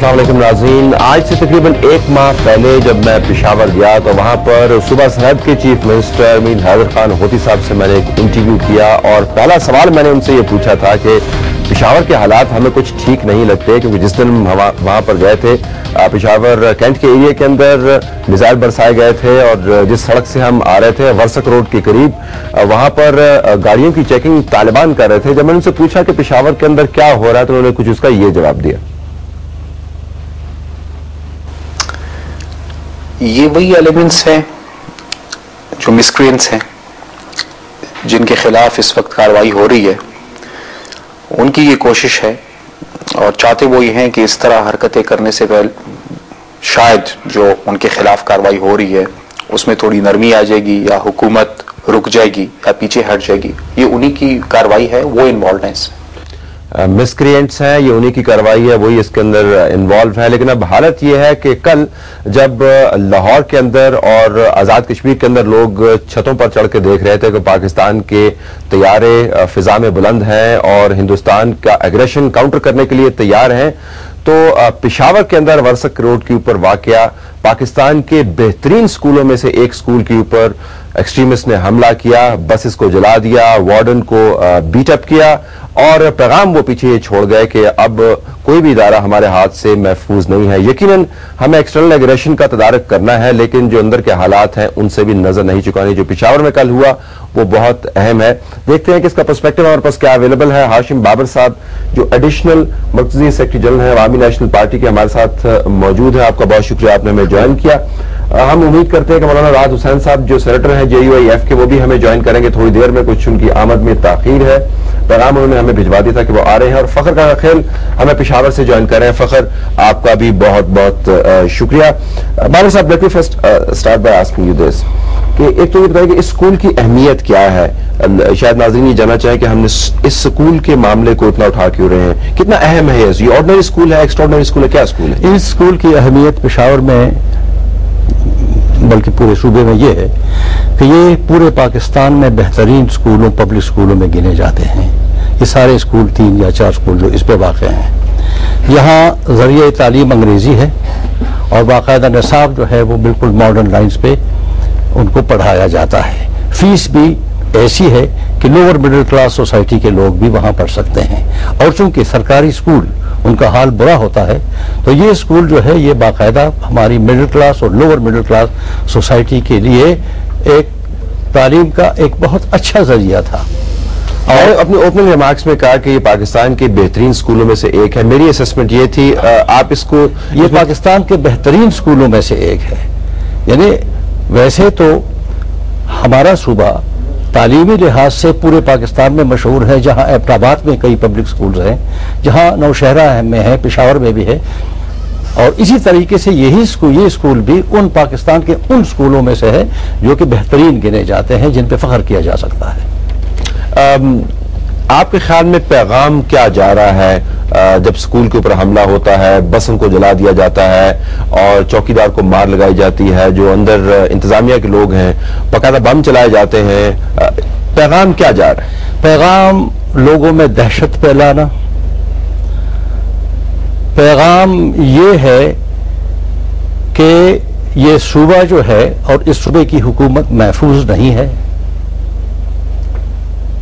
अस्सलाम वालेकुम नाज़रीन। आज से तकरीबन एक माह पहले जब मैं पेशावर गया तो वहाँ पर सूबा सरहद के चीफ मिनिस्टर मीर हैदर खान होती साहब से मैंने एक इंटरव्यू किया और पहला सवाल मैंने उनसे ये पूछा था कि पेशावर के हालात हमें कुछ ठीक नहीं लगते, क्योंकि जिस दिन हम वहाँ पर गए थे पेशावर कैंट के एरिया के अंदर मिसाइल बरसाए गए थे और जिस सड़क से हम आ रहे थे वर्सक रोड के करीब वहाँ पर गाड़ियों की चेकिंग तालिबान कर रहे थे। जब मैंने उनसे पूछा कि पेशावर के अंदर क्या हो रहा है तो उन्होंने कुछ उसका ये जवाब दिया। ये वही एलिमेंट्स हैं जो मिसक्रिएंट्स हैं जिनके खिलाफ इस वक्त कार्रवाई हो रही है। उनकी ये कोशिश है और चाहते वो ये हैं कि इस तरह हरकतें करने से पहले शायद जो उनके खिलाफ कार्रवाई हो रही है उसमें थोड़ी नरमी आ जाएगी या हुकूमत रुक जाएगी या पीछे हट जाएगी। ये उन्हीं की कार्रवाई है, वो इन्वॉल्व हैं इसमें। मिसक्रिएंट्स हैं, ये उन्हीं की कार्रवाई है, वही इसके अंदर इन्वॉल्व है। लेकिन अब हालत ये है कि कल जब लाहौर के अंदर और आज़ाद कश्मीर के अंदर लोग छतों पर चढ़ के देख रहे थे कि पाकिस्तान के तैयारे फिजा में बुलंद हैं और हिंदुस्तान का एग्रेशन काउंटर करने के लिए तैयार हैं, तो पेशावर के अंदर वर्सक रोड के ऊपर वाकया पाकिस्तान के बेहतरीन स्कूलों में से एक स्कूल के ऊपर एक्सट्रीमिस्ट ने हमला किया, बसेस को जला दिया, वार्डन को बीटअप किया और पैगाम वो पीछे छोड़ गए कि अब कोई भी इदारा हमारे हाथ से महफूज नहीं है। यकीनन हमें एक्सटर्नल एग्रेशन का तदारक करना है, लेकिन जो अंदर के हालात हैं उनसे भी नजर नहीं चुकानी। जो पेशावर में कल हुआ वो बहुत अहम है। देखते हैं कि इसका पर्सपेक्टिव हमारे पास क्या अवेलेबल है। हाशिम बाबर साहब जो एडिशनल मर्कजी सेक्रेटरी जनरल हैं अवामी नेशनल पार्टी के, हमारे साथ मौजूद है। आपका बहुत शुक्रिया, आपने हमें ज्वाइन किया। हम उम्मीद करते हैं कि मौलाना राहत हुसैन साहब जो सेनेटर हैं JUIF के, वो भी हमें ज्वाइन करेंगे थोड़ी देर में। कुछ उनकी आमद में ताखीर है, पैगाम उन्होंने हमें भिजवा दिया था कि वो आ रहे हैं। और फखर का खेल हमें पेशावर से ज्वाइन कर रहे हैं। फखर, आपका भी बहुत बहुत शुक्रिया। बाबर साहब, let me first start by asking you this कि एक तो ये बताइए कि इस स्कूल की अहमियत क्या है। शायद नाज़रीन ये जानना चाहें कि हमने इस स्कूल के मामले को इतना उठा क्यों रहे हैं, कितना अहम है ये ऑर्डिनरी स्कूल है, एक्स्ट्राऑर्डिनरी स्कूल है, क्या स्कूल है? इस स्कूल की अहमियत पेशावर में बल्कि पूरे सूबे में ये है कि ये पूरे पाकिस्तान में बेहतरीन स्कूलों, पब्लिक स्कूलों में गिने जाते हैं। ये सारे स्कूल 3 या 4 स्कूल जो इस पे वाक़ हैं, यहाँ ज़रिए तालीम अंग्रेज़ी है और बाकायदा निसाब जो है वो बिल्कुल मॉडर्न लाइन्स पे उनको पढ़ाया जाता है। फीस भी ऐसी है कि लोअर मिडिल क्लास सोसाइटी के लोग भी वहाँ पढ़ सकते हैं। और चूंकि सरकारी स्कूल उनका हाल बुरा होता है तो ये स्कूल जो है ये बाकायदा हमारी मिडिल क्लास और लोअर मिडिल क्लास सोसाइटी के लिए एक तालीम का एक बहुत अच्छा जरिया था। और अपने ओपनिंग रिमार्क्स में कहा कि ये पाकिस्तान के बेहतरीन स्कूलों में से एक है। मेरी असेसमेंट ये थी, आप इसको ये पाकिस्तान के बेहतरीन स्कूलों में से एक है। यानी वैसे तो हमारा सूबा तालीमी लिहाज से पूरे पाकिस्तान में मशहूर है, जहां एबटाबाद में कई पब्लिक स्कूल्स हैं, जहां नौशहरा में है, पेशावर में भी है। और इसी तरीके से ये स्कूल भी उन पाकिस्तान के उन स्कूलों में से है जो कि बेहतरीन गिने जाते हैं, जिन पे फख्र किया जा सकता है। आपके ख्याल में पैगाम क्या जा रहा है जब स्कूल के ऊपर हमला होता है, बसों को जला दिया जाता है और चौकीदार को मार लगाई जाती है, जो अंदर इंतजामिया के लोग हैं बाकायदा बम चलाए जाते हैं, पैगाम क्या जा रहा है? पैगाम लोगों में दहशत फैलाना। पैगाम ये है कि ये सूबा जो है और इस सूबे की हुकूमत महफूज नहीं है।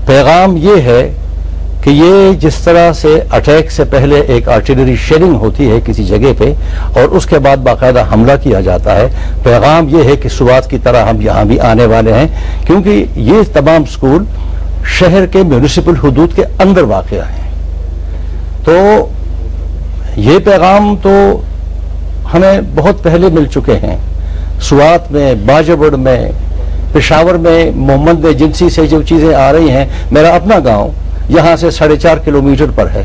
पैगाम ये है कि ये जिस तरह से अटैक से पहले एक आर्टिलरी शेलिंग होती है किसी जगह पे और उसके बाद बाकायदा हमला किया जाता है, पैगाम ये है कि सुवात की तरह हम यहाँ भी आने वाले हैं, क्योंकि ये तमाम स्कूल शहर के म्यूनिसिपल हुदूद के अंदर वाक़या हैं। तो ये पैगाम तो हमें बहुत पहले मिल चुके हैं। सुवात में, बाजबड़ में, पेशावर में मोहम्मद जिनसी से जो चीजें आ रही हैं, मेरा अपना गांव यहां से 4.5 किलोमीटर पर है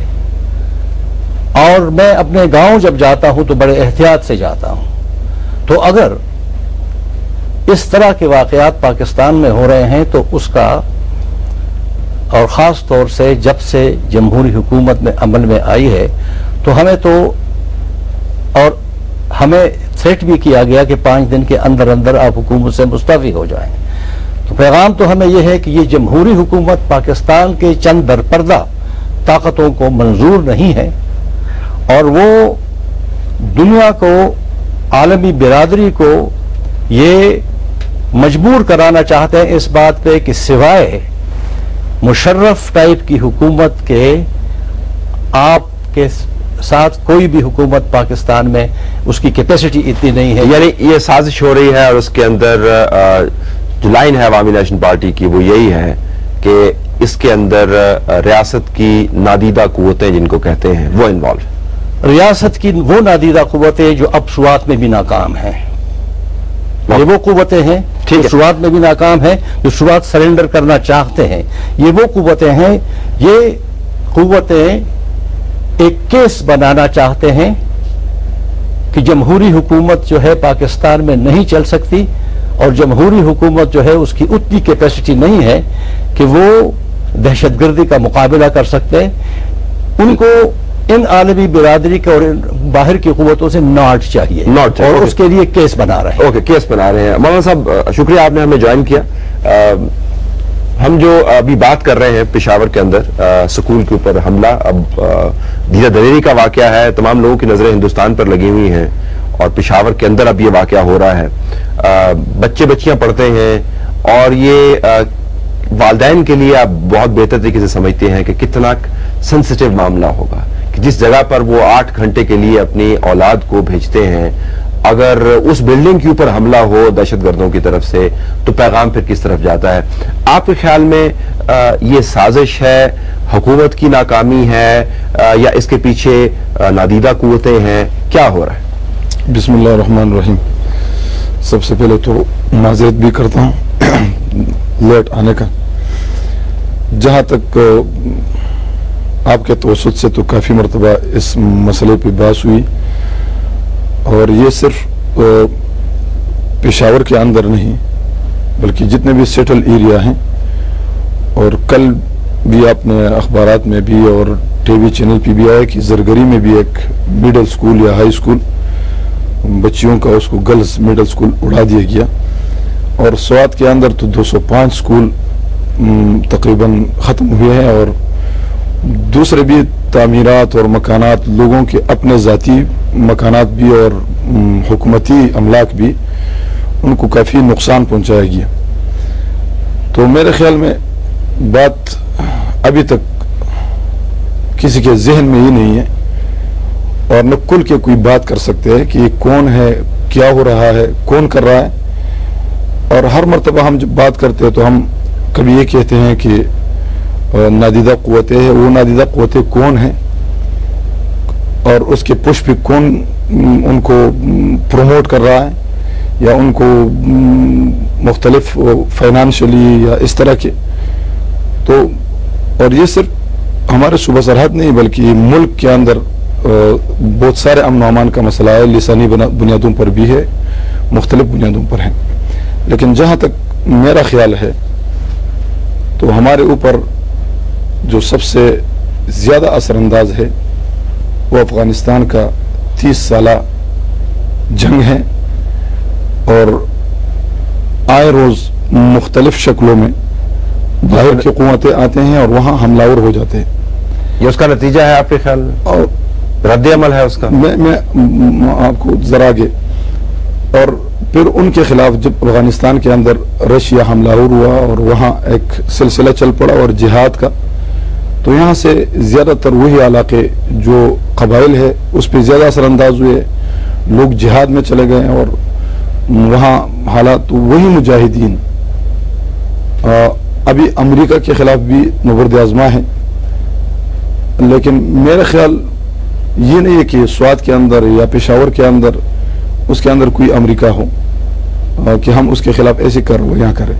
और मैं अपने गांव जब जाता हूं तो बड़े एहतियात से जाता हूं। तो अगर इस तरह के वाकयात पाकिस्तान में हो रहे हैं तो उसका, और खास तौर से जब से जमहूरी हुकूमत में अमल में आई है, तो हमें थ्रेट भी किया गया कि 5 दिन के अंदर अंदर आप हुकूमत से मुस्तफी हो जाएं। तो पैगाम तो हमें यह है कि ये जमहूरी हुकूमत पाकिस्तान के चंद दरपर्दा ताकतों को मंजूर नहीं है और वो दुनिया को, आलमी बिरादरी को ये मजबूर कराना चाहते हैं इस बात पे कि सिवाय मुशर्रफ टाइप की हुकूमत के आपके साथ कोई भी हुकूमत पाकिस्तान में उसकी कैपेसिटी इतनी नहीं है। यानी ये साजिश हो रही है और उसके अंदर जो लाइन है अवामी नेशनल पार्टी की वो यही है कि इसके अंदर रियासत की नादीदा कुव्वतें जिनको कहते हैं वो इन्वॉल्व, रियासत की वो नादीदा कुव्वतें जो अब शुरुआत में भी नाकाम हैं, ये वो कुव्वतें हैं जो शुरुआत में भी नाकाम हैं, जो शुरुआत सरेंडर करना चाहते हैं। ये वो कुव्वतें हैं, ये कुव्वतें एक केस बनाना चाहते हैं कि जमहूरी हुकूमत जो है पाकिस्तान में नहीं चल सकती और जमहूरी हुकूमत जो है उसकी उतनी कैपेसिटी नहीं है कि वो दहशतगर्दी का मुकाबला कर सकते हैं। उनको इन आलमी बिरादरी के और बाहर की कुव्वतों से नॉट चाहिए और उसके लिए केस बना रहे हैं। ओके, केस बना रहे हैं। मौलाना साहब शुक्रिया आपने हमें ज्वाइन किया। हम जो अभी बात कर रहे हैं पेशावर के अंदर स्कूल के ऊपर हमला, अब धीरा दलेरी का वाकया है, तमाम लोगों की नजरें हिंदुस्तान पर लगी हुई हैं और पेशावर के अंदर अब ये वाकया हो रहा है। बच्चे बच्चियां पढ़ते हैं और ये वालिदैन के लिए आप बहुत बेहतर तरीके से समझते हैं कि कितना सेंसिटिव मामला होगा कि जिस जगह पर वो 8 घंटे के लिए अपनी औलाद को भेजते हैं, अगर उस बिल्डिंग के ऊपर हमला हो दहशतगर्दों की तरफ से तो पैगाम फिर किस तरफ जाता है? आपके ख्याल में ये साजिश है, हुकूमत की नाकामी है या इसके पीछे नादीदा कुव्वतें हैं? क्या हो रहा है? बिस्मिल्लाह रहमान रहीम। सबसे पहले तो माजरत भी करता हूँ लेट आने का। जहाँ तक आपके तवसत से तो काफ़ी मरतबा इस मसले पे बात हुई और ये सिर्फ पेशावर के अंदर नहीं बल्कि जितने भी सेटल एरिया हैं, और कल भी आपने अखबारात में भी और टीवी चैनल पे भी आया कि जरगरी में भी एक मिडिल स्कूल या हाई स्कूल बच्चियों का, उसको गर्ल्स मिडिल स्कूल उड़ा दिया गया, और स्वात के अंदर तो 205 स्कूल तकरीबन ख़त्म हुए हैं, और दूसरे भी तामीरात और मकानात, लोगों के अपने ज़ाती मकानात भी और हुकूमती अमलाक भी, उनको काफ़ी नुकसान पहुंचाया गया। तो मेरे ख्याल में बात अभी तक किसी के जहन में ही नहीं है और न खुल के कोई बात कर सकते हैं कि कौन है, क्या हो रहा है, कौन कर रहा है। और हर मरतबा हम जब बात करते हैं तो हम कभी ये कहते हैं कि नादीदा कुव्वतें हैं, वो नादीदा कुव्वतें कौन हैं और उसके पुश पे कौन उनको प्रमोट कर रहा है या उनको मुख्तलिफ फाइनेंशियली या इस तरह के। तो और ये सिर्फ हमारे सूबा सरहद नहीं बल्कि मुल्क के अंदर बहुत सारे अमन व अमान का मसला है, लिसानी बुनियादों पर भी है, मुख्तलिफ बुनियादों पर है। लेकिन जहाँ तक मेरा ख्याल है तो हमारे ऊपर जो सबसे ज़्यादा असरअंदाज है वो अफगानिस्तान का 30 साला जंग है, और आए रोज़ मुख्तलिफ शक्लों में बाहर की क़ुव्वतें आते हैं और वहाँ हमलावर हो जाते हैं। ये उसका नतीजा है आपके ख्याल में और रद्द अमल है उसका? मैं आपको जरा आगे, और फिर उनके खिलाफ जब अफगानिस्तान के अंदर रशिया हमलावर हुआ और वहाँ एक सिलसिला चल पड़ा और जिहाद का, तो यहाँ से ज़्यादातर वही इलाके जो कबाइल है उस पर ज़्यादा असरअंदाज हुए, लोग जिहाद में चले गए और वहाँ हालात तो वही मुजाहिदीन अभी अमेरिका के खिलाफ भी नबर्द आज़मा है। लेकिन मेरा ख्याल ये नहीं है कि स्वात के अंदर या पेशावर के अंदर उसके अंदर कोई अमेरिका हो कि हम उसके खिलाफ ऐसे कर वो यहाँ करें।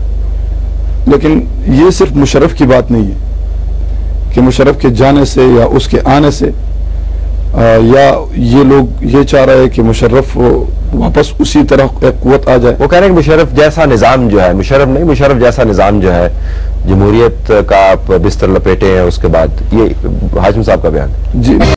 लेकिन ये सिर्फ मुशर्रफ की बात नहीं है कि मुशर्रफ के जाने से या उसके आने से या ये लोग ये चाह रहे हैं कि मुशर्रफ वापस उसी तरह एक कुव्वत आ जाए। वो कह रहे हैं कि मुशर्रफ जैसा निज़ाम जो है, मुशर्रफ नहीं, मुशर्रफ जैसा निज़ाम जो है, जमहूरियत का आप बिस्तर लपेटे हैं उसके बाद, ये हाशिम साहब का बयान। जी।